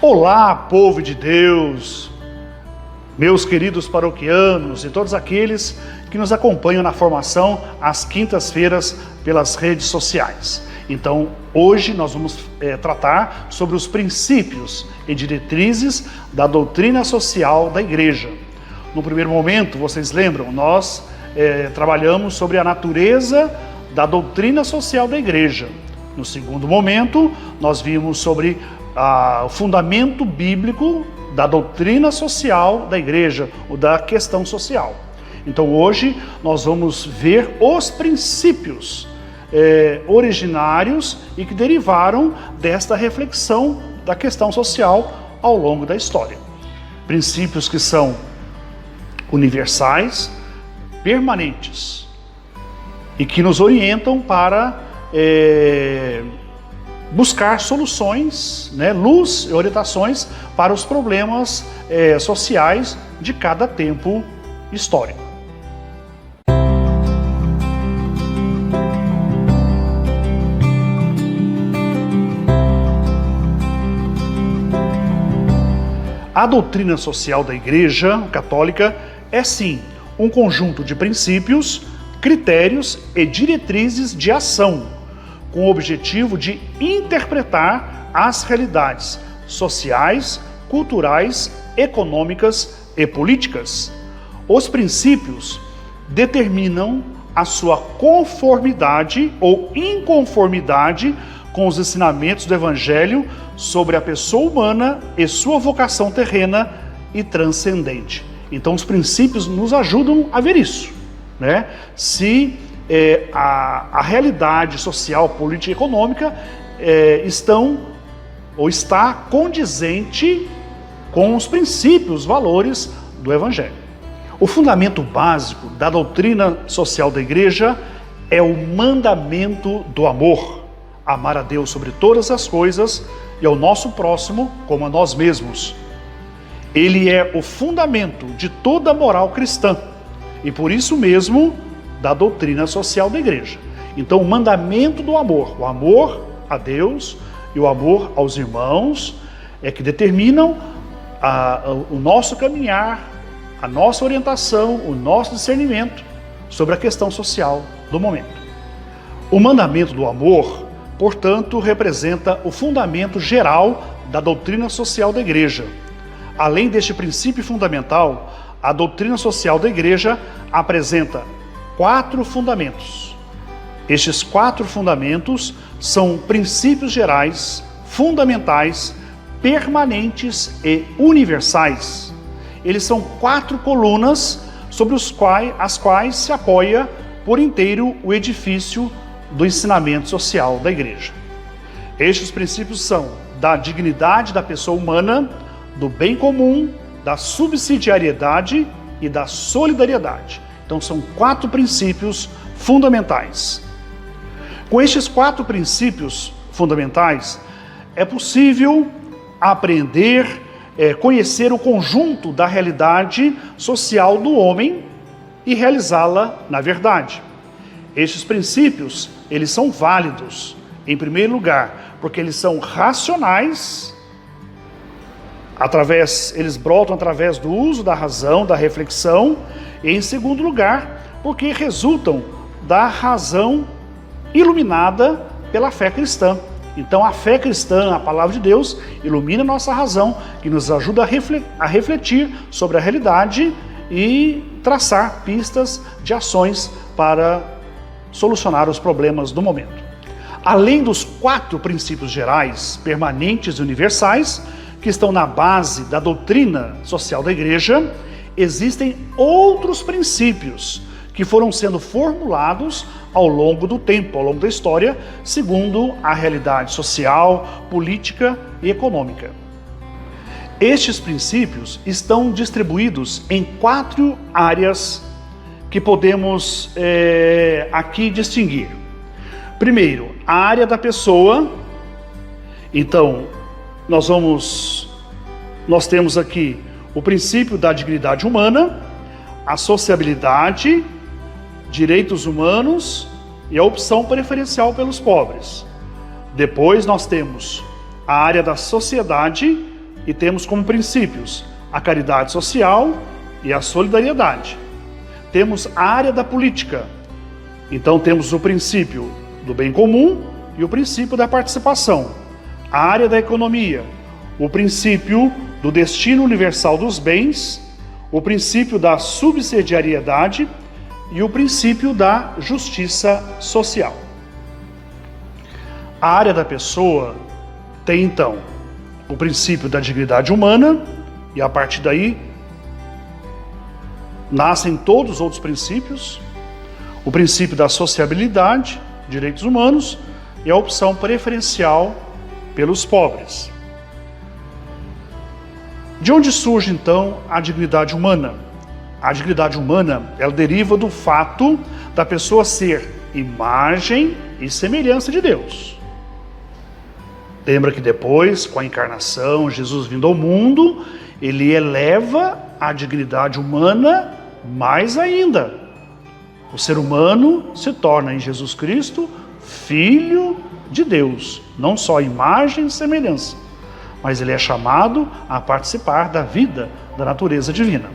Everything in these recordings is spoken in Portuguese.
Olá, povo de Deus, meus queridos paroquianos e todos aqueles que nos acompanham na formação às quintas-feiras pelas redes sociais. Então, hoje nós vamos tratar sobre os princípios e diretrizes da doutrina social da Igreja. No primeiro momento, vocês lembram, nós trabalhamos sobre a natureza da doutrina social da Igreja. No segundo momento, nós vimos sobre o fundamento bíblico da doutrina social da Igreja, ou da questão social. Então hoje nós vamos ver os princípios originários e que derivaram desta reflexão da questão social ao longo da história. Princípios que são universais, permanentes e que nos orientam para buscar soluções, luz e orientações para os problemas sociais de cada tempo histórico. A doutrina social da Igreja Católica é, sim, um conjunto de princípios, critérios e diretrizes de ação, com o objetivo de interpretar as realidades sociais, culturais, econômicas e políticas. Os princípios determinam a sua conformidade ou inconformidade com os ensinamentos do Evangelho sobre a pessoa humana e sua vocação terrena e transcendente. Então, os princípios nos ajudam a ver isso, Se a realidade social, política e econômica está condizente com os princípios, valores do Evangelho. O fundamento básico da doutrina social da Igreja é o mandamento do amor. Amar a Deus sobre todas as coisas e ao nosso próximo como a nós mesmos. Ele é o fundamento de toda a moral cristã e por isso mesmo da doutrina social da Igreja. Então, o mandamento do amor, o amor a Deus e o amor aos irmãos, é que determinam o nosso caminhar, a nossa orientação, o nosso discernimento sobre a questão social do momento. O mandamento do amor, portanto, representa o fundamento geral da doutrina social da Igreja. Além deste princípio fundamental, a doutrina social da Igreja apresenta 4 fundamentos. Estes 4 fundamentos são princípios gerais, fundamentais, permanentes e universais. Eles são 4 colunas sobre as quais se apoia por inteiro o edifício do ensinamento social da Igreja. Estes princípios são da dignidade da pessoa humana, do bem comum, da subsidiariedade e da solidariedade. Então são 4 princípios fundamentais. Com estes 4 princípios fundamentais, é possível aprender, conhecer o conjunto da realidade social do homem e realizá-la na verdade. Estes princípios, eles são válidos, em primeiro lugar, porque eles são racionais, eles brotam através do uso da razão, da reflexão, e em segundo lugar, porque resultam da razão iluminada pela fé cristã. Então a fé cristã, a palavra de Deus, ilumina a nossa razão, que nos ajuda a refletir sobre a realidade e traçar pistas de ações para solucionar os problemas do momento. Além dos 4 princípios gerais, permanentes e universais, que estão na base da doutrina social da Igreja, existem outros princípios que foram sendo formulados ao longo do tempo, ao longo da história, segundo a realidade social, política e econômica. Estes princípios estão distribuídos em 4 áreas que podemos aqui distinguir. Primeiro, a área da pessoa. Então, nós temos aqui o princípio da dignidade humana, a sociabilidade, direitos humanos e a opção preferencial pelos pobres. Depois nós temos a área da sociedade, e temos como princípios a caridade social e a solidariedade. Temos a área da política. Então temos o princípio do bem comum e o princípio da participação. A área da economia, o princípio do destino universal dos bens, o princípio da subsidiariedade e o princípio da justiça social. A área da pessoa tem então o princípio da dignidade humana, e a partir daí nascem todos os outros princípios, o princípio da sociabilidade, direitos humanos e a opção preferencial pelos pobres. De onde surge então a dignidade humana? A dignidade humana, ela deriva do fato da pessoa ser imagem e semelhança de Deus. Lembra que depois, com a encarnação, Jesus vindo ao mundo, ele eleva a dignidade humana mais ainda. O ser humano se torna em Jesus Cristo filho de Deus, não só imagem e semelhança, mas ele é chamado a participar da vida da natureza divina.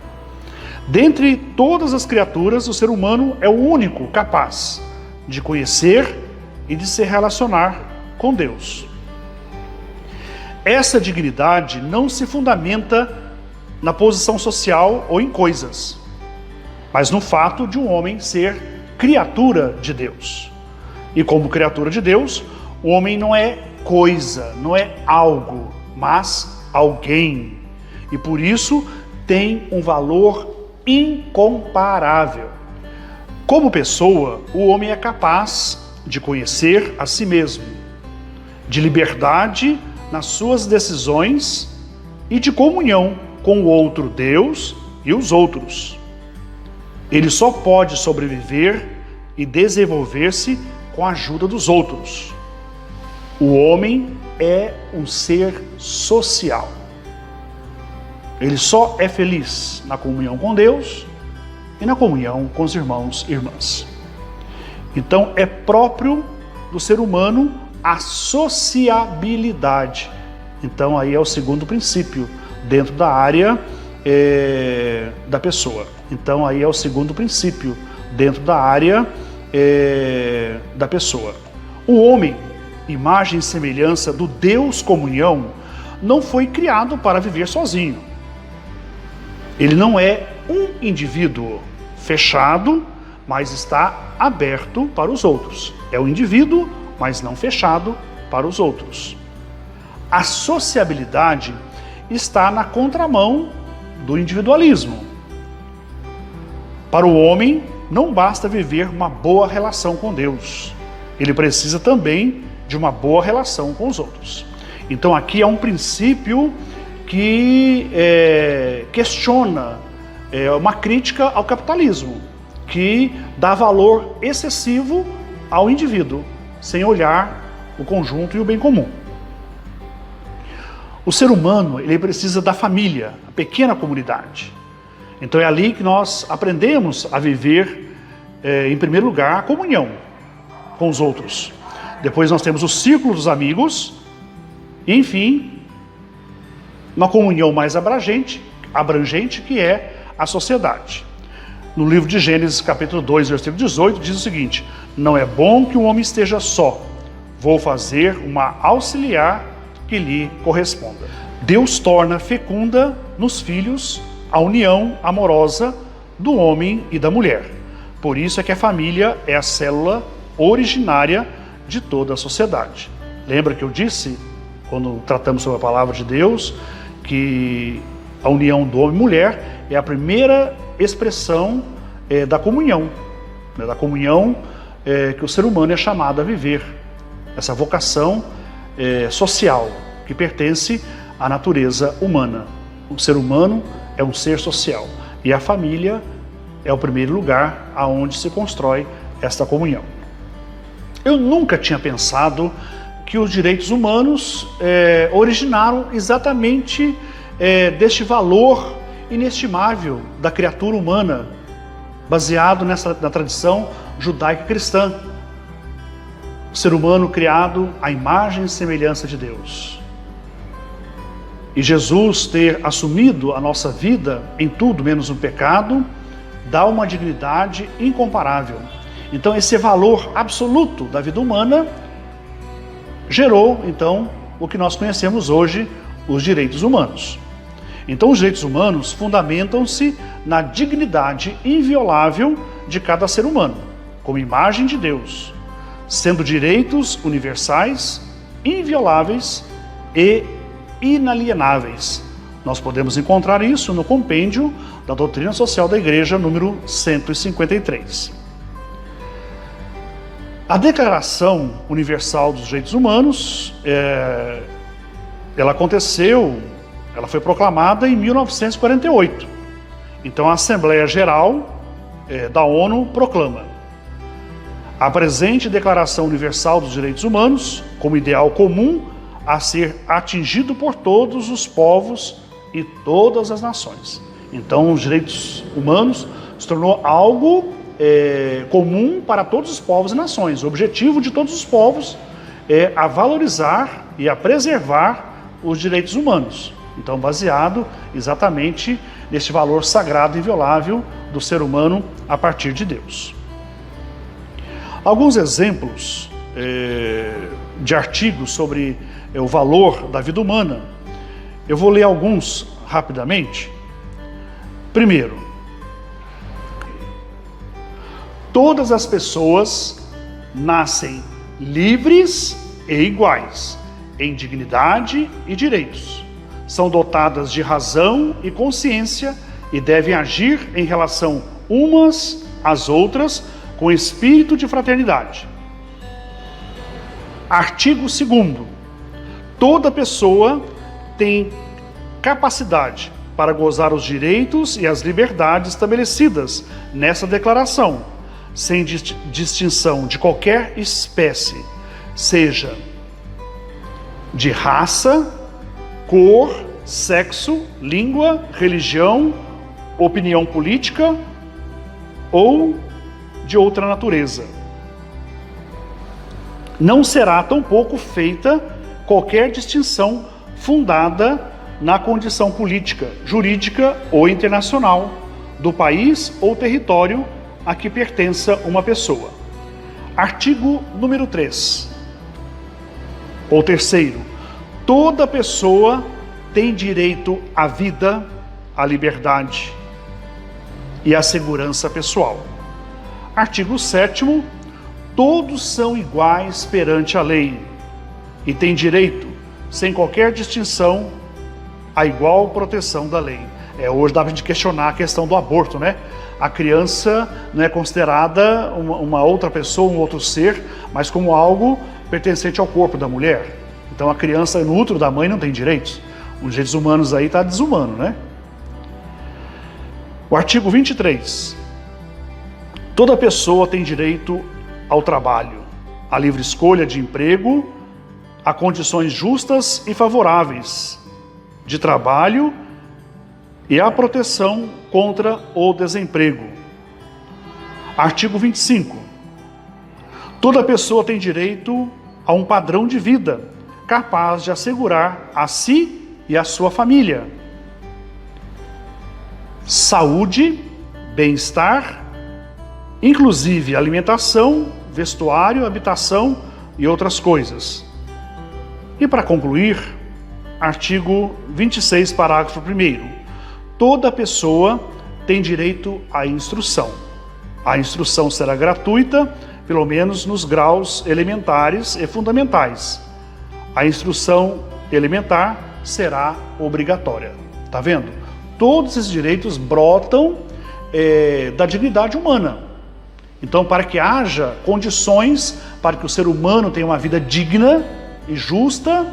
Dentre todas as criaturas, o ser humano é o único capaz de conhecer e de se relacionar com Deus. Essa dignidade não se fundamenta na posição social ou em coisas, mas no fato de um homem ser criatura de Deus. E como criatura de Deus, o homem não é coisa, não é algo, mas alguém. E por isso tem um valor incomparável. Como pessoa, o homem é capaz de conhecer a si mesmo, de liberdade nas suas decisões e de comunhão com o outro Deus e os outros. Ele só pode sobreviver e desenvolver-se com a ajuda dos outros. O homem é um ser social. Ele só é feliz na comunhão com Deus e na comunhão com os irmãos e irmãs. Então é próprio do ser humano a sociabilidade. Então aí é o segundo princípio dentro da área da pessoa. Então aí é o segundo princípio dentro da área da pessoa. O homem, imagem e semelhança do Deus comunhão, não foi criado para viver sozinho. Ele não é um indivíduo fechado, mas está aberto para os outros. É um indivíduo, mas não fechado para os outros. A sociabilidade está na contramão do individualismo. Para o homem, não basta viver uma boa relação com Deus. Ele precisa também de uma boa relação com os outros. Então aqui é um princípio que questiona, uma crítica ao capitalismo, que dá valor excessivo ao indivíduo, sem olhar o conjunto e o bem comum. O ser humano, ele precisa da família, a pequena comunidade. Então é ali que nós aprendemos a viver, em primeiro lugar, a comunhão com os outros. Depois nós temos o círculo dos amigos, e enfim, uma comunhão mais abrangente, que é a sociedade. No livro de Gênesis, capítulo 2, versículo 18, diz o seguinte: não é bom que o homem esteja só, vou fazer uma auxiliar que lhe corresponda. Deus torna fecunda nos filhos a união amorosa do homem e da mulher. Por isso é que a família é a célula originária de toda a sociedade. Lembra que eu disse, quando tratamos sobre a palavra de Deus, que a união do homem e mulher é a primeira expressão da comunhão, né? Da comunhão que o ser humano é chamado a viver. Essa vocação social que pertence à natureza humana. O ser humano é um ser social e a família é o primeiro lugar aonde se constrói esta comunhão. Eu nunca tinha pensado que os direitos humanos originaram exatamente deste valor inestimável da criatura humana, baseado na tradição judaica cristã. O ser humano criado à imagem e semelhança de Deus. E Jesus ter assumido a nossa vida em tudo menos no pecado, dá uma dignidade incomparável. Então esse valor absoluto da vida humana gerou, então, o que nós conhecemos hoje, os direitos humanos. Então os direitos humanos fundamentam-se na dignidade inviolável de cada ser humano, como imagem de Deus, sendo direitos universais, invioláveis e inalienáveis. Nós podemos encontrar isso no compêndio da Doutrina Social da Igreja, número 153. A Declaração Universal dos Direitos Humanos, ela foi proclamada em 1948. Então a Assembleia Geral da ONU proclama: a presente Declaração Universal dos Direitos Humanos, como ideal comum a ser atingido por todos os povos e todas as nações. Então os direitos humanos se tornou algo comum para todos os povos e nações. O objetivo de todos os povos é a valorizar e a preservar os direitos humanos. Então, baseado exatamente nesse valor sagrado e inviolável do ser humano a partir de Deus. Alguns exemplos de artigos sobre o valor da vida humana. Eu vou ler alguns rapidamente. Primeiro, todas as pessoas nascem livres e iguais, em dignidade e direitos. São dotadas de razão e consciência e devem agir em relação umas às outras com espírito de fraternidade. Artigo 2º. Toda pessoa tem capacidade para gozar os direitos e as liberdades estabelecidas nessa declaração, sem distinção de qualquer espécie, seja de raça, cor, sexo, língua, religião, opinião política ou de outra natureza. Não será tampouco feita qualquer distinção fundada na condição política, jurídica ou internacional do país ou território a que pertença uma pessoa. Artigo número 3. Ou terceiro, toda pessoa tem direito à vida, à liberdade e à segurança pessoal. Artigo 7º, todos são iguais perante a lei e têm direito, sem qualquer distinção, à igual proteção da lei. Hoje dá pra gente questionar a questão do aborto, né? A criança não é considerada uma outra pessoa, um outro ser, mas como algo pertencente ao corpo da mulher. Então a criança no útero da mãe não tem direitos. Os direitos humanos aí tá desumano, né? O artigo 23. Toda pessoa tem direito ao trabalho, à livre escolha de emprego, a condições justas e favoráveis de trabalho e à proteção contra o desemprego. Artigo 25. Toda pessoa tem direito a um padrão de vida capaz de assegurar a si e a sua família saúde, bem-estar, inclusive alimentação, vestuário, habitação e outras coisas. E para concluir, artigo 26, parágrafo 1º. Toda pessoa tem direito à instrução. A instrução será gratuita, pelo menos nos graus elementares e fundamentais. A instrução elementar será obrigatória. Tá vendo? Todos esses direitos brotam da dignidade humana. Então, para que haja condições para que o ser humano tenha uma vida digna e justa,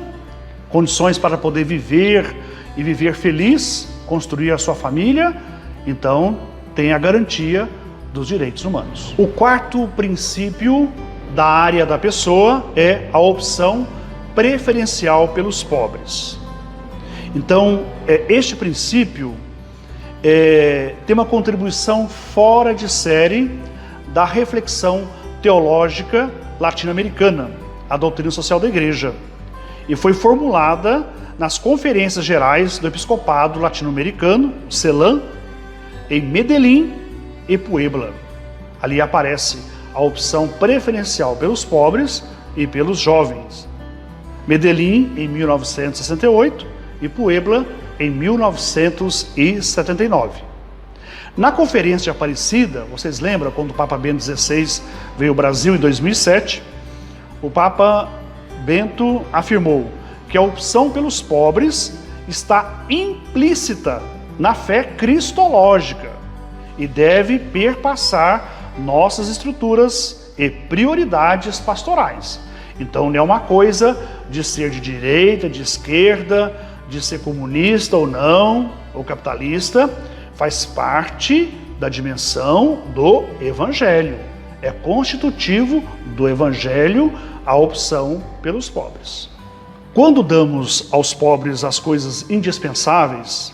condições para poder viver e viver feliz, construir a sua família, então tem a garantia dos direitos humanos. O quarto princípio da área da pessoa é a opção preferencial pelos pobres. Então, este princípio tem uma contribuição fora de série da reflexão teológica latino-americana, a doutrina social da Igreja, e foi formulada nas Conferências Gerais do Episcopado Latino-Americano, CELAM, em Medellín e Puebla. Ali aparece a opção preferencial pelos pobres e pelos jovens. Medellín em 1968 e Puebla em 1979. Na Conferência de Aparecida, vocês lembram quando o Papa Bento XVI veio ao Brasil em 2007? O Papa Bento afirmou que a opção pelos pobres está implícita na fé cristológica e deve perpassar nossas estruturas e prioridades pastorais. Então não é uma coisa de ser de direita, de esquerda, de ser comunista ou não, ou capitalista, faz parte da dimensão do Evangelho. É constitutivo do Evangelho a opção pelos pobres. Quando damos aos pobres as coisas indispensáveis,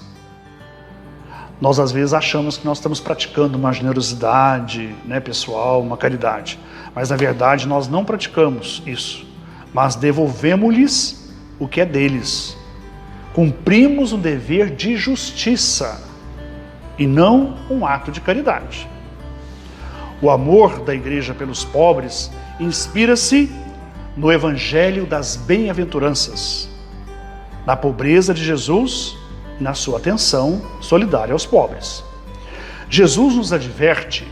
nós às vezes achamos que nós estamos praticando uma generosidade, pessoal, uma caridade. Mas na verdade nós não praticamos isso, mas devolvemos-lhes o que é deles. Cumprimos um dever de justiça e não um ato de caridade. O amor da Igreja pelos pobres inspira-se no Evangelho das Bem-aventuranças, na pobreza de Jesus e na sua atenção solidária aos pobres. Jesus nos adverte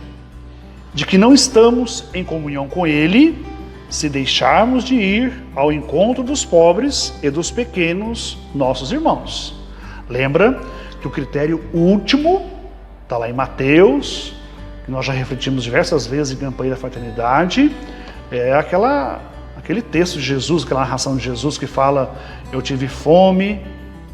de que não estamos em comunhão com Ele se deixarmos de ir ao encontro dos pobres e dos pequenos nossos irmãos. Lembra que o critério último está lá em Mateus, que nós já refletimos diversas vezes em Campanha da Fraternidade, é aquele texto de Jesus, aquela narração de Jesus que fala: eu tive fome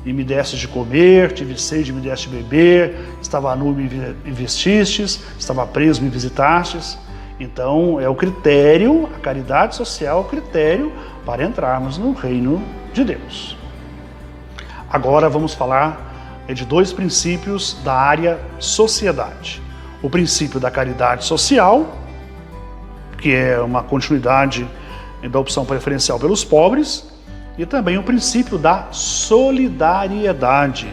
e me deste de comer, tive sede e me deste de beber, estava nu e me vestistes, estava preso e me visitastes. Então é o critério, a caridade social é o critério para entrarmos no reino de Deus. Agora vamos falar de dois princípios da área sociedade. O princípio da caridade social, que é uma continuidade da opção preferencial pelos pobres, e também o princípio da solidariedade.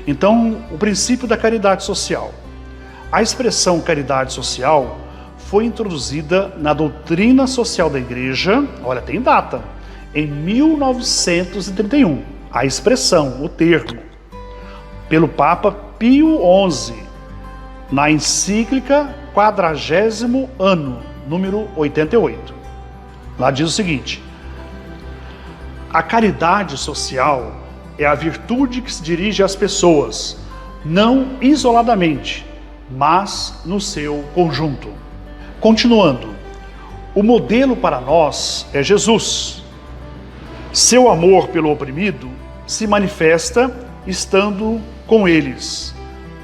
Então, o princípio da caridade social. A expressão caridade social foi introduzida na doutrina social da Igreja, olha, tem data, em 1931. A expressão, o termo, pelo Papa Pio XI, na encíclica 40º ano, número 88. Lá diz o seguinte: a caridade social é a virtude que se dirige às pessoas, não isoladamente, mas no seu conjunto. Continuando, o modelo para nós é Jesus. Seu amor pelo oprimido se manifesta estando com eles,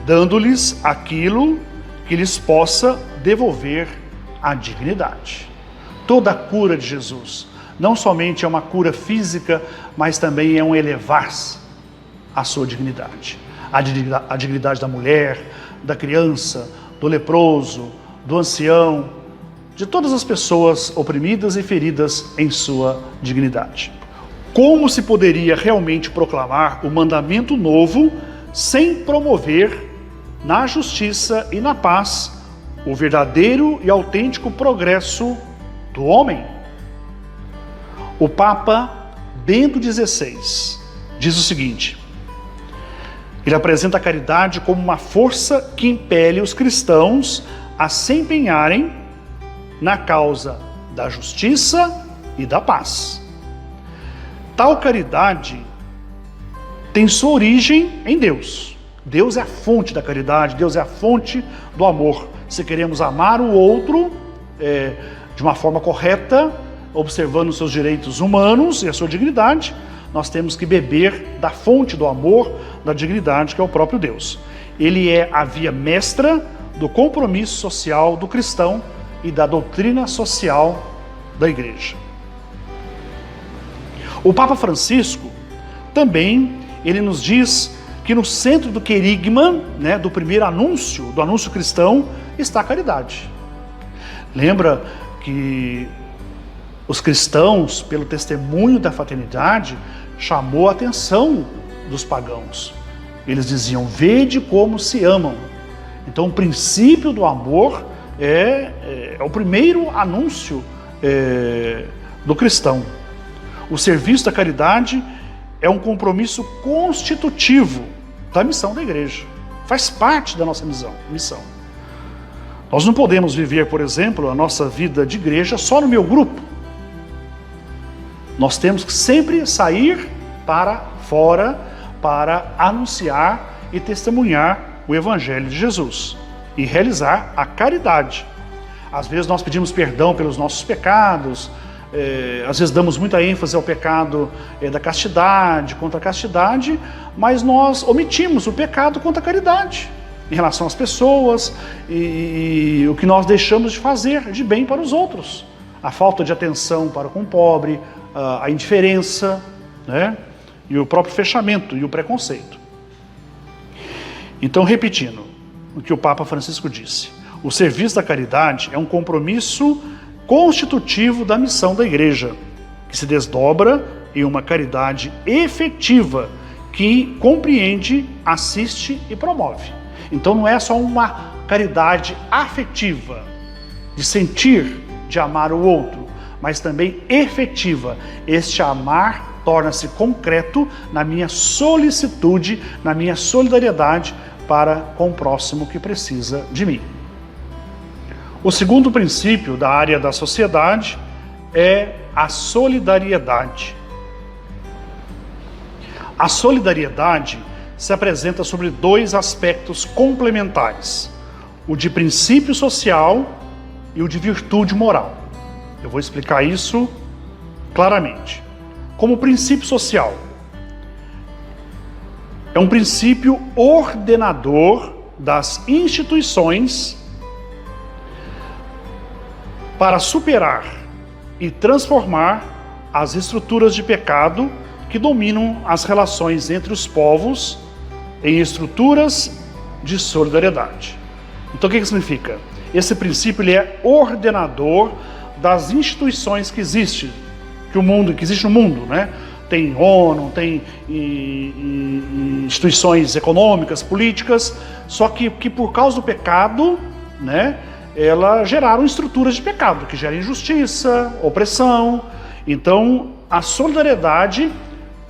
dando-lhes aquilo que lhes possa devolver a dignidade. Toda a cura de Jesus não somente é uma cura física, mas também é um elevar-se à sua dignidade. A dignidade da mulher, da criança, do leproso, do ancião, de todas as pessoas oprimidas e feridas em sua dignidade. Como se poderia realmente proclamar o mandamento novo sem promover na justiça e na paz o verdadeiro e autêntico progresso do homem? O Papa Bento XVI diz o seguinte: ele apresenta a caridade como uma força que impele os cristãos a se empenharem na causa da justiça e da paz. Tal caridade tem sua origem em Deus. Deus é a fonte da caridade, Deus é a fonte do amor. Se queremos amar o outro de uma forma correta, observando os seus direitos humanos e a sua dignidade, nós temos que beber da fonte do amor, da dignidade, que é o próprio Deus. Ele é a via mestra do compromisso social do cristão e da doutrina social da Igreja. O Papa Francisco também, ele nos diz que no centro do querigma, do primeiro anúncio, do anúncio cristão, está a caridade. Lembra que os cristãos, pelo testemunho da fraternidade, chamou a atenção dos pagãos. Eles diziam: vede como se amam. Então o princípio do amor é o primeiro anúncio do cristão. O serviço da caridade é um compromisso constitutivo da missão da igreja. Faz parte da nossa missão. Nós não podemos viver, por exemplo, a nossa vida de igreja só no meu grupo. Nós temos que sempre sair para fora para anunciar e testemunhar o Evangelho de Jesus e realizar a caridade. Às vezes nós pedimos perdão pelos nossos pecados, às vezes damos muita ênfase ao pecado da castidade, contra a castidade, mas nós omitimos o pecado contra a caridade em relação às pessoas e o que nós deixamos de fazer de bem para os outros. A falta de atenção para com o pobre, a indiferença, né? E o próprio fechamento e o preconceito. Então, repetindo o que o Papa Francisco disse, o serviço da caridade é um compromisso constitutivo da missão da igreja, que se desdobra em uma caridade efetiva, que compreende, assiste e promove. Então não é só uma caridade afetiva, de sentir, de amar o outro, mas também efetiva. Este amar torna-se concreto na minha solicitude, na minha solidariedade para com o próximo que precisa de mim. O segundo princípio da área da sociedade é a solidariedade. A solidariedade se apresenta sobre dois aspectos complementares: o de princípio social e o de virtude moral. Eu vou explicar isso claramente. Como princípio social, é um princípio ordenador das instituições para superar e transformar as estruturas de pecado que dominam as relações entre os povos em estruturas de solidariedade. Então o que significa? Esse princípio ele é ordenador das instituições que existem no mundo, né? Tem ONU, tem instituições econômicas, políticas, só que por causa do pecado, né, elas geraram estruturas de pecado, que geram injustiça, opressão. Então, a solidariedade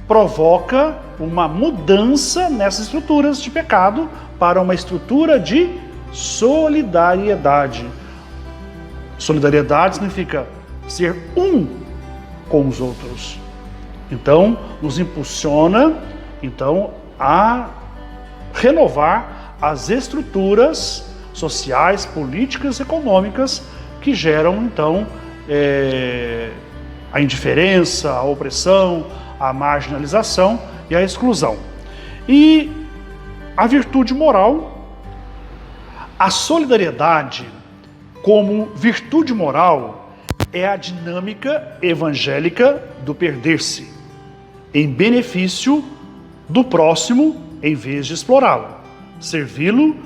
provoca uma mudança nessas estruturas de pecado para uma estrutura de solidariedade. Solidariedade significa ser um com os outros. Então, nos impulsiona a renovar as estruturas sociais, políticas, econômicas que geram a indiferença, a opressão, a marginalização e a exclusão. E a virtude moral, a solidariedade como virtude moral é a dinâmica evangélica do perder-se em benefício do próximo em vez de explorá-lo, servi-lo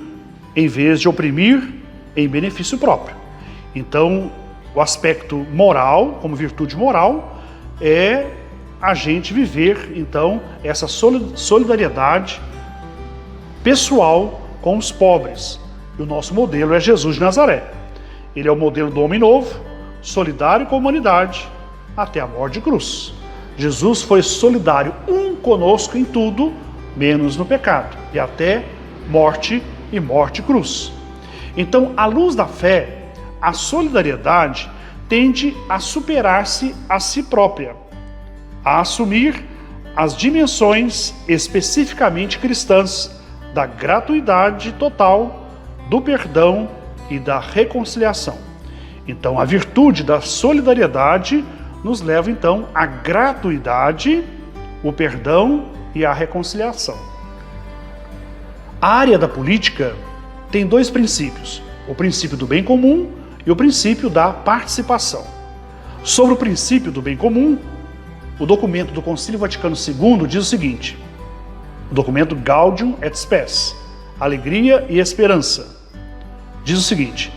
em vez de oprimir em benefício próprio. Então, o aspecto moral, como virtude moral, é a gente viver, essa solidariedade pessoal com os pobres. E o nosso modelo é Jesus de Nazaré. Ele é o modelo do homem novo, solidário com a humanidade, até a morte de cruz. Jesus foi solidário conosco em tudo, menos no pecado, e até morte e morte cruz. Então, à luz da fé, a solidariedade tende a superar-se a si própria, a assumir as dimensões especificamente cristãs da gratuidade total, do perdão e da reconciliação. Então, a virtude da solidariedade nos leva, à gratuidade, o perdão e a reconciliação. A área da política tem dois princípios: o princípio do bem comum e o princípio da participação. Sobre o princípio do bem comum, o documento do Concílio Vaticano II diz o seguinte, o documento Gaudium et Spes, Alegria e Esperança, diz o seguinte: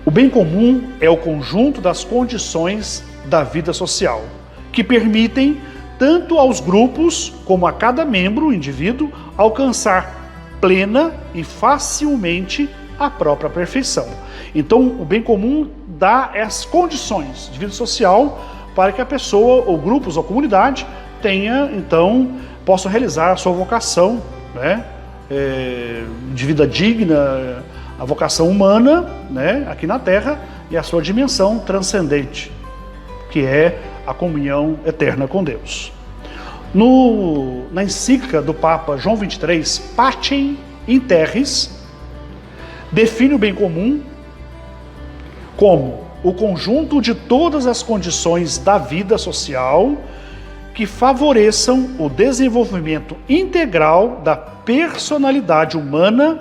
o bem comum é o conjunto das condições da vida social que permitem tanto aos grupos como a cada membro, o indivíduo, alcançar plena e facilmente a própria perfeição. Então, o bem comum dá as condições de vida social para que a pessoa, ou grupos, ou comunidade, tenha, então, possam realizar a sua vocação, né, de vida digna, a vocação humana, né, aqui na Terra, e a sua dimensão transcendente, que é a comunhão eterna com Deus. Na encíclica do Papa João XXIII, Pacem in Terris, define o bem comum como o conjunto de todas as condições da vida social que favoreçam o desenvolvimento integral da personalidade humana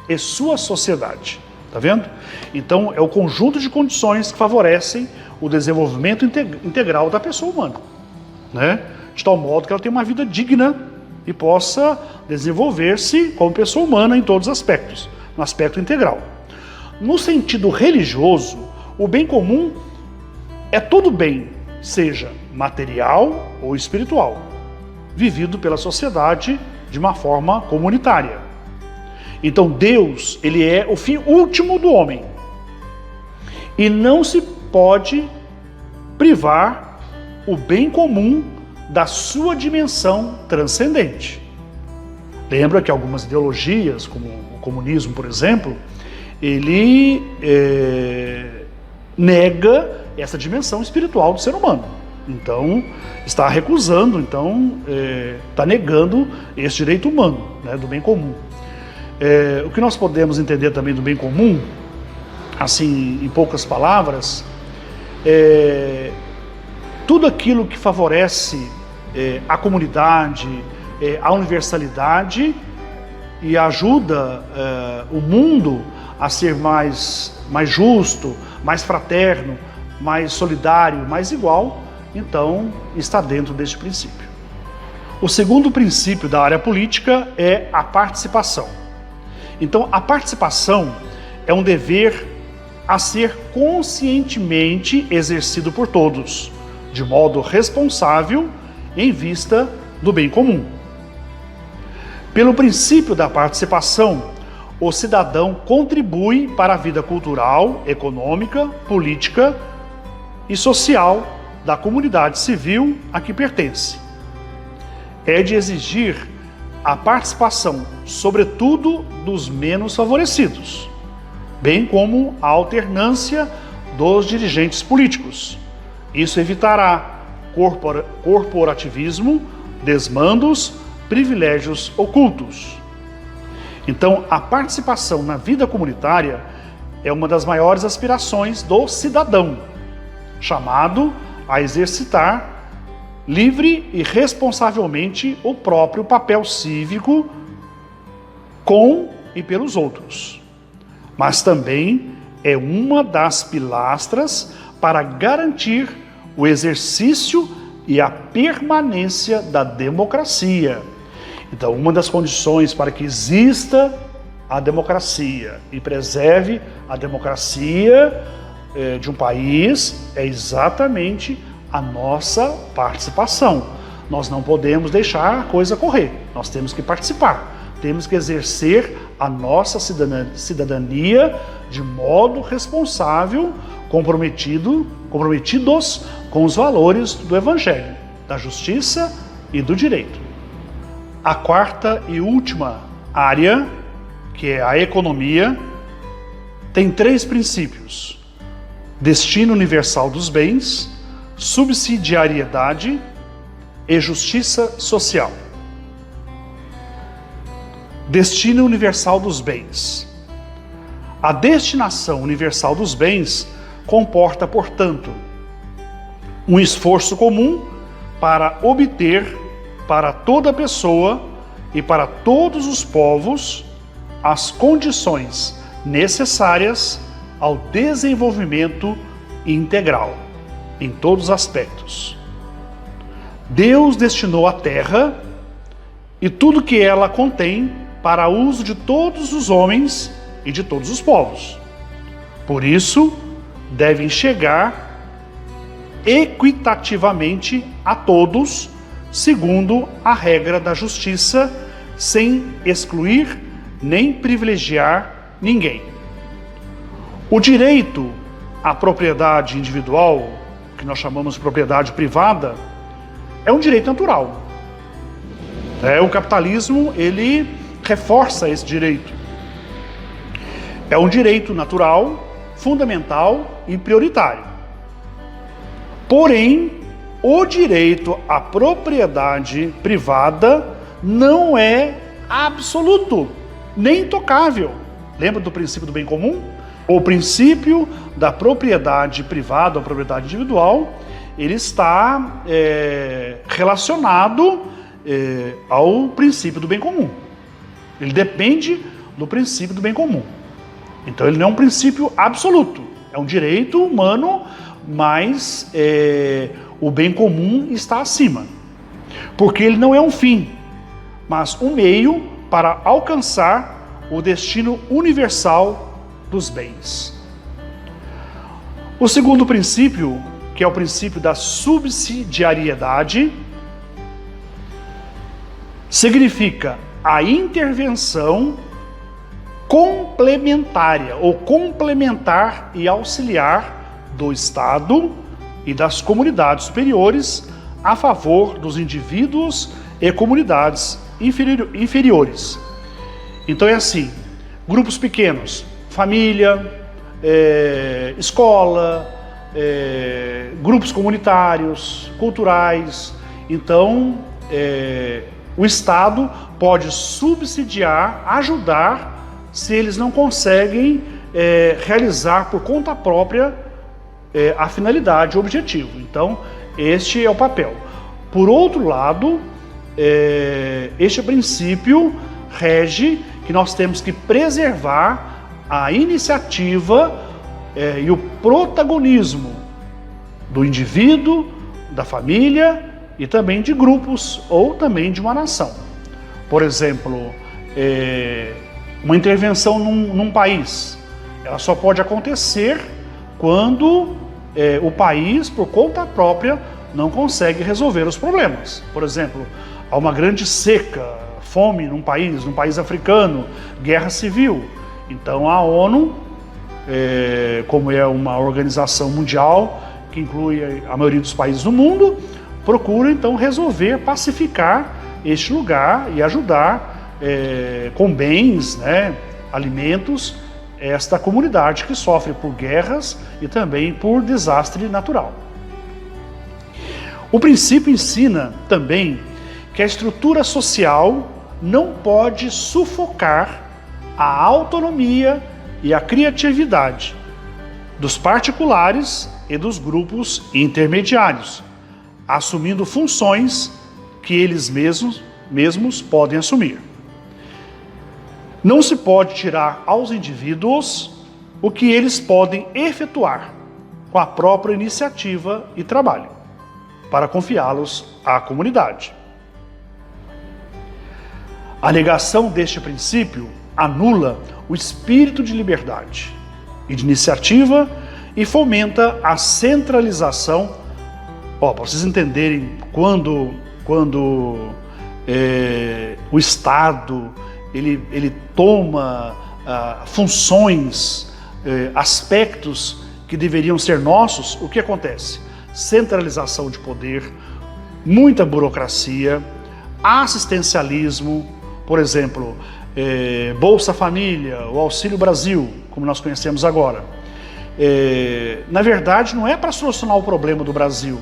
e sua sociedade. Tá vendo? Então, é o conjunto de condições que favorecem o desenvolvimento integral da pessoa humana, né? De tal modo que ela tenha uma vida digna e possa desenvolver-se como pessoa humana em todos os aspectos, no aspecto integral. No sentido religioso, o bem comum é todo bem, seja material ou espiritual, vivido pela sociedade de uma forma comunitária. Então Deus, ele é o fim último do homem. E não se pode privar o bem comum da sua dimensão transcendente. Lembra que algumas ideologias, como o comunismo, por exemplo, ele nega essa dimensão espiritual do ser humano. Então, está recusando, está negando esse direito humano, né, do bem comum. O que nós podemos entender também do bem comum, assim, em poucas palavras, tudo aquilo que favorece a comunidade, a universalidade e ajuda o mundo a ser mais justo, mais fraterno, mais solidário, mais igual, então está dentro deste princípio. O segundo princípio da área política é a participação. Então, a participação é um dever a ser conscientemente exercido por todos, de modo responsável, em vista do bem comum. Pelo princípio da participação, o cidadão contribui para a vida cultural, econômica, política e social da comunidade civil a que pertence. É de exigir a participação, sobretudo, dos menos favorecidos, bem como a alternância dos dirigentes políticos. Isso evitará corporativismo, desmandos, privilégios ocultos. Então, a participação na vida comunitária é uma das maiores aspirações do cidadão, chamado a exercitar livre e responsavelmente o próprio papel cívico com e pelos outros. Mas também é uma das pilastras para garantir o exercício e a permanência da democracia. Então, uma das condições para que exista a democracia e preserve a democracia de um país é exatamente a nossa participação. Nós não podemos deixar a coisa correr, nós temos que participar, temos que exercer a nossa cidadania de modo responsável, comprometidos com os valores do Evangelho, da justiça e do direito. A quarta e última área, que é a economia, tem 3 princípios: destino universal dos bens, subsidiariedade e justiça social. Destino universal dos bens. A destinação universal dos bens comporta, portanto, um esforço comum para obter para toda pessoa e para todos os povos as condições necessárias ao desenvolvimento integral, em todos os aspectos. Deus destinou a terra e tudo que ela contém para uso de todos os homens e de todos os povos. Por isso, devem chegar equitativamente a todos, segundo a regra da justiça, sem excluir nem privilegiar ninguém. O direito à propriedade individual, que nós chamamos de propriedade privada, é um direito natural. O capitalismo, ele reforça esse direito. É um direito natural, fundamental e prioritário. Porém, o direito à propriedade privada não é absoluto, nem intocável. Lembra do princípio do bem comum? O princípio da propriedade privada, ou propriedade individual, ele está relacionado ao princípio do bem comum. Ele depende do princípio do bem comum. Então ele não é um princípio absoluto, é um direito humano, mas o bem comum está acima. Porque ele não é um fim, mas um meio para alcançar o destino universal dos bens. O segundo princípio, que é o princípio da subsidiariedade, significa a intervenção complementária ou complementar e auxiliar do Estado e das comunidades superiores a favor dos indivíduos e comunidades inferiores. Então é assim, grupos pequenos, família, escola, grupos comunitários, culturais. Então, o Estado pode subsidiar, ajudar, se eles não conseguem realizar por conta própria a finalidade, o objetivo. Então, este é o papel. Por outro lado, este princípio rege que nós temos que preservar a iniciativa e o protagonismo do indivíduo, da família e também de grupos ou também de uma nação. Por exemplo, uma intervenção num país, ela só pode acontecer quando o país, por conta própria, não consegue resolver os problemas. Por exemplo, há uma grande seca, fome num país africano, guerra civil. Então a ONU, como é uma organização mundial que inclui a maioria dos países do mundo, procura então resolver, pacificar este lugar e ajudar com bens, alimentos, esta comunidade que sofre por guerras e também por desastre natural. O princípio ensina também que a estrutura social não pode sufocar a autonomia e a criatividade dos particulares e dos grupos intermediários, assumindo funções que eles mesmos podem assumir. Não se pode tirar aos indivíduos o que eles podem efetuar com a própria iniciativa e trabalho, para confiá-los à comunidade. A negação deste princípio anula o espírito de liberdade e de iniciativa e fomenta a centralização. Para vocês entenderem, quando o Estado ele toma funções, aspectos que deveriam ser nossos, o que acontece? Centralização de poder, muita burocracia, assistencialismo, por exemplo, Bolsa Família, o Auxílio Brasil, como nós conhecemos agora. Na verdade, não é para solucionar o problema do Brasil,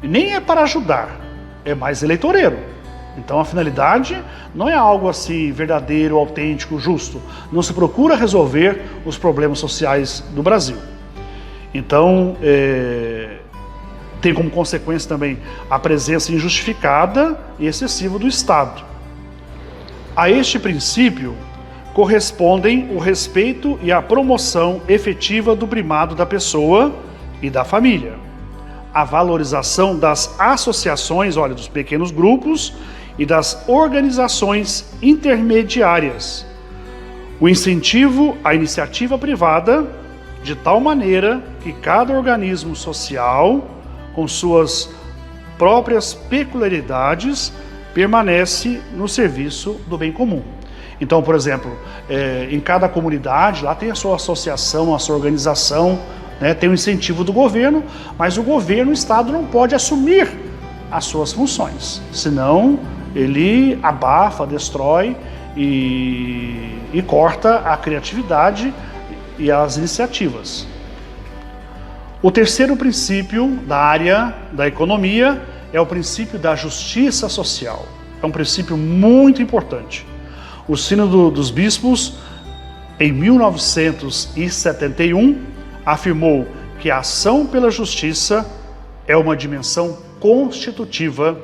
e nem é para ajudar, é mais eleitoreiro. Então a finalidade não é algo assim verdadeiro, autêntico, justo. Não se procura resolver os problemas sociais do Brasil. Então, tem como consequência também a presença injustificada e excessiva do Estado. A este princípio correspondem o respeito e a promoção efetiva do primado da pessoa e da família, a valorização das associações, dos pequenos grupos e das organizações intermediárias, o incentivo à iniciativa privada, de tal maneira que cada organismo social, com suas próprias peculiaridades, permanece no serviço do bem comum. Então, por exemplo, em cada comunidade, lá tem a sua associação, a sua organização, né, tem o incentivo do governo, mas o governo, o Estado, não pode assumir as suas funções, senão ele abafa, destrói e corta a criatividade e as iniciativas. O terceiro princípio da área da economia é o princípio da justiça social. É um princípio muito importante. O Sínodo dos Bispos, em 1971, afirmou que a ação pela justiça é uma dimensão constitutiva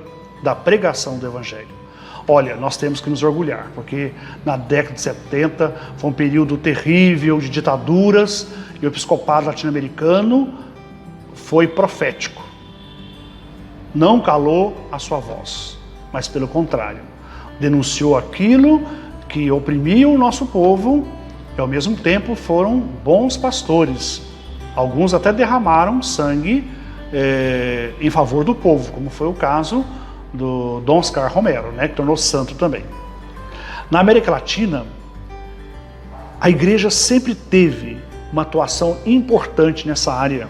da pregação do Evangelho. Olha, nós temos que nos orgulhar, porque na década de 70 foi um período terrível de ditaduras e o episcopado latino-americano foi profético. Não calou a sua voz, mas pelo contrário, denunciou aquilo que oprimia o nosso povo e ao mesmo tempo foram bons pastores. Alguns até derramaram sangue em favor do povo, como foi o caso do Dom Oscar Romero, né, que tornou santo também. Na América Latina, a igreja sempre teve uma atuação importante nessa área.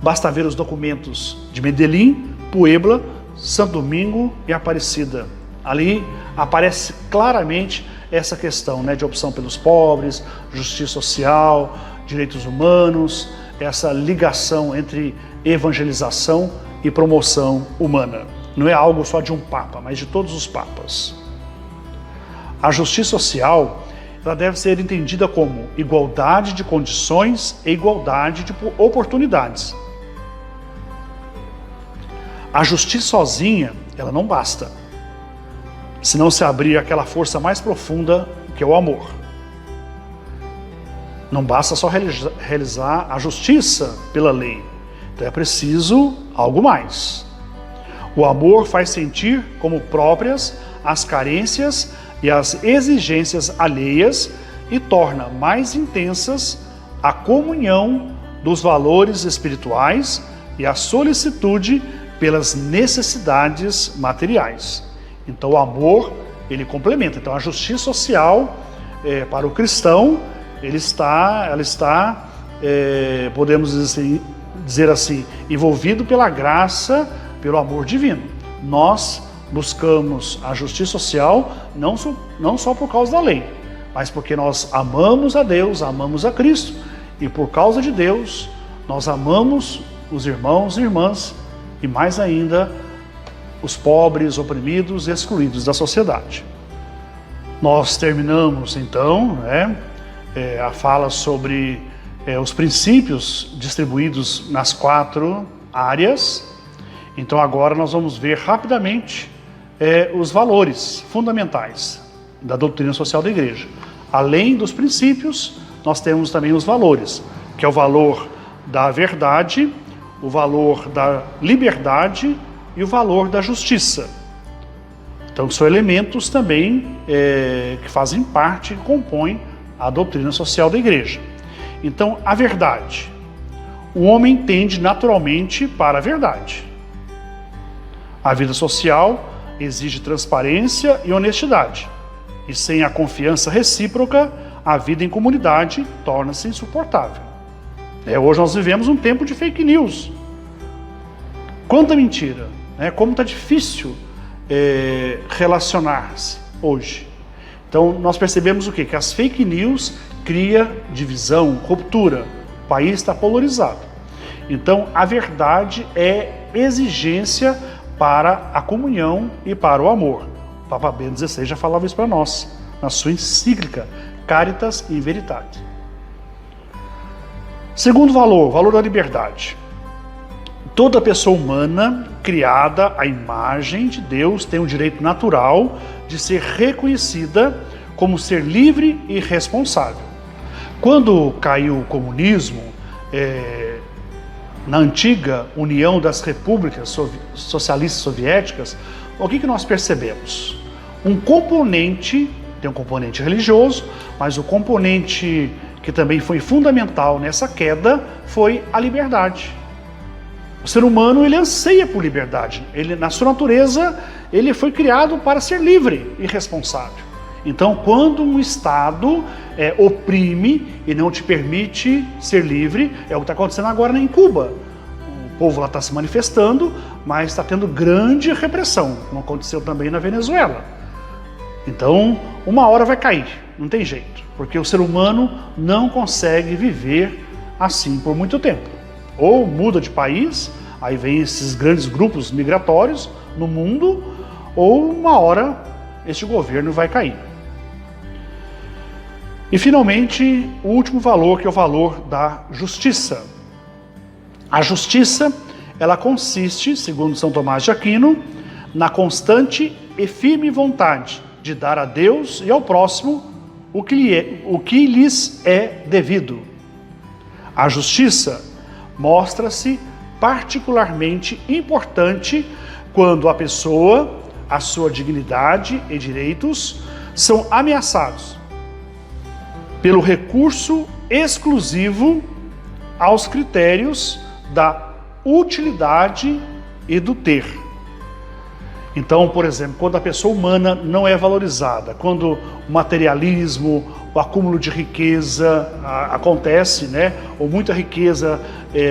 Basta ver os documentos de Medellín, Puebla, Santo Domingo e Aparecida. Ali aparece claramente essa questão, né, de opção pelos pobres, justiça social, direitos humanos, essa ligação entre evangelização e promoção humana. Não é algo só de um papa, mas de todos os papas. A justiça social, ela deve ser entendida como igualdade de condições e igualdade de oportunidades. A justiça sozinha, ela não basta, se não se abrir aquela força mais profunda que é o amor. Não basta só realizar a justiça pela lei, então é preciso algo mais. O amor faz sentir como próprias as carências e as exigências alheias e torna mais intensas a comunhão dos valores espirituais e a solicitude pelas necessidades materiais. Então o amor, ele complementa. Então a justiça social, para o cristão, ela está podemos dizer assim, envolvido pela graça, pelo amor divino. Nós buscamos a justiça social não só por causa da lei, mas porque nós amamos a Deus, amamos a Cristo, e por causa de Deus, nós amamos os irmãos e irmãs, e mais ainda, os pobres, oprimidos e excluídos da sociedade. Nós terminamos, então, a fala sobre os princípios distribuídos nas 4 áreas. Então, agora nós vamos ver rapidamente os valores fundamentais da doutrina social da Igreja. Além dos princípios, nós temos também os valores, que é o valor da verdade, o valor da liberdade e o valor da justiça. Então são elementos também que fazem parte, que compõem a doutrina social da Igreja. Então a verdade. O homem tende naturalmente para a verdade. A vida social exige transparência e honestidade. E sem a confiança recíproca, a vida em comunidade torna-se insuportável. Hoje nós vivemos um tempo de fake news. Quanta mentira, como está difícil relacionar-se hoje. Então nós percebemos o quê? Que as fake news criam divisão, ruptura. O país está polarizado. Então a verdade é exigência para a comunhão e para o amor. O Papa Bento XVI já falava isso para nós, na sua encíclica Caritas in Veritate. Segundo valor, o valor da liberdade. Toda pessoa humana criada à imagem de Deus tem o direito natural de ser reconhecida como ser livre e responsável. Quando caiu o comunismo, na antiga União das Repúblicas Socialistas Soviéticas, o que nós percebemos? Tem um componente religioso, mas o componente que também foi fundamental nessa queda foi a liberdade. O ser humano, ele anseia por liberdade. Ele, na sua natureza, ele foi criado para ser livre e responsável. Então, quando um Estado oprime e não te permite ser livre, é o que está acontecendo agora em Cuba. O povo lá está se manifestando, mas está tendo grande repressão, como aconteceu também na Venezuela. Então, uma hora vai cair, não tem jeito, porque o ser humano não consegue viver assim por muito tempo. Ou muda de país, aí vem esses grandes grupos migratórios no mundo, ou uma hora este governo vai cair. E finalmente, o último valor, que é o valor da justiça. A justiça, ela consiste, segundo São Tomás de Aquino, na constante e firme vontade de dar a Deus e ao próximo o que lhes é devido. A justiça mostra-se particularmente importante quando a pessoa, a sua dignidade e direitos são ameaçados pelo recurso exclusivo aos critérios da utilidade e do ter. Então, por exemplo, quando a pessoa humana não é valorizada, quando o materialismo, o acúmulo de riqueza acontece, né, ou muita riqueza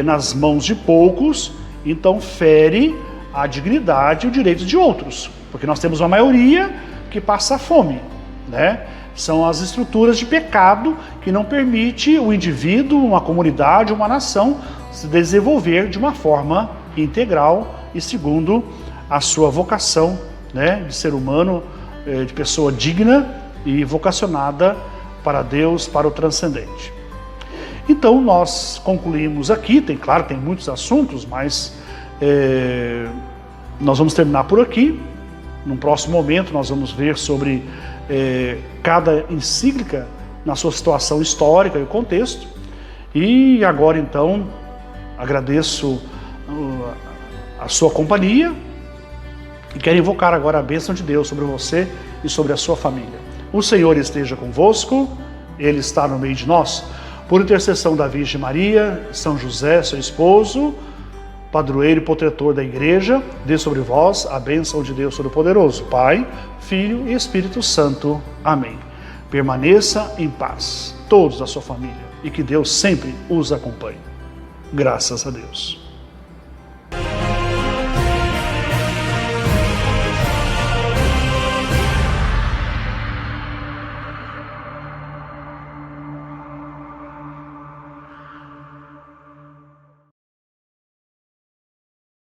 nas mãos de poucos, então fere a dignidade e o direito de outros, porque nós temos uma maioria que passa fome, né? São as estruturas de pecado que não permite o indivíduo, uma comunidade, uma nação se desenvolver de uma forma integral e segundo a sua vocação, né, de ser humano, de pessoa digna e vocacionada para Deus, para o transcendente. Então nós concluímos aqui, claro, tem muitos assuntos, mas nós vamos terminar por aqui. Num próximo momento nós vamos ver sobre cada encíclica na sua situação histórica e o contexto. E agora então agradeço a sua companhia e quero invocar agora a bênção de Deus sobre você e sobre a sua família. O Senhor esteja convosco, Ele está no meio de nós. Por intercessão da Virgem Maria, São José, seu esposo, padroeiro e protetor da Igreja, dê sobre vós a bênção de Deus Todo-Poderoso, Pai, Filho e Espírito Santo. Amém. Permaneça em paz, todos da sua família, e que Deus sempre os acompanhe. Graças a Deus.